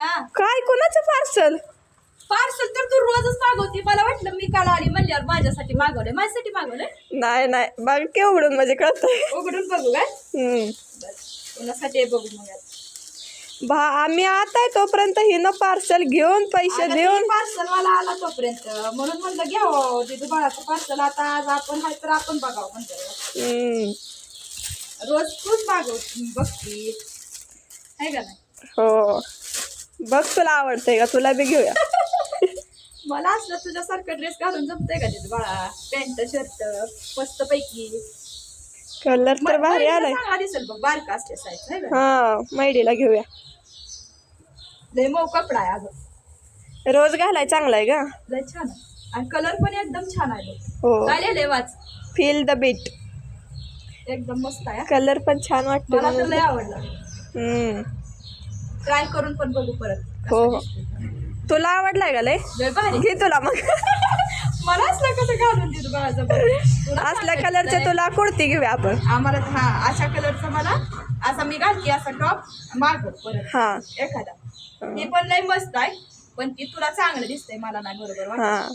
हा काय कोणाचं पार्सल? पार्सल तर तू रोजच मागवते. मला वाटलं मी काल आली म्हणल्यावर माझ्यासाठी मागवलंय. माझ्यासाठी मागवलंय. नाही बघ की उघडून म्हणजे कळतंय. उघडून बघू काय? कोणासाठी आहे बघू मग आता. आम्ही आता आहे तोपर्यंत हिनं पार्सल घेऊन पैसे देऊन पार्सल मला आला तोपर्यंत म्हणून म्हणलं घ्यावं दिदू बाळाचं पार्सल. आता आज आपण हाय तर आपण बघावं म्हणतो. रोज तूच मागव बघती आहे का नाही? हो बघ तुला आवडतंय का? तुला बी घेऊया. मला असलं तुझ्यासारखं ड्रेस घालून जमतंय का दिदू बाळा? पॅन्ट शर्ट मस्त पैकी. कलर तर भारी आलाय. चांगला दिसेल बघ बारका असते साईज आहे का? हा मैडीला घेऊया. लय मऊ कपडा आहे अगं. रोज घालाय चांगला आहे का? लय छान आहे आणि कलर पण एकदम छान आहे बघ. हो काय लिहिलंय वाच. Feel the bit. एकदम मस्त आहे. कलर पण छान वाटतो. मला तर लय आवडला. ट्राय करून पण बघू परत. हो तुला आवडलाय का लय? लय भारी. घे तुला मग. मला असलं कसं घालून देतो बाळाचं. असल्या कलरचं तुला कुर्ती घेऊया आपण. आम्हाला हा अशा कलरचा मला असा मी घालते असा टॉप मागव परत हा एखादा. हे पण लय मस्त आहे पण ती तुला चांगलं दिसतंय मला नाही बरोबर वाटत. हा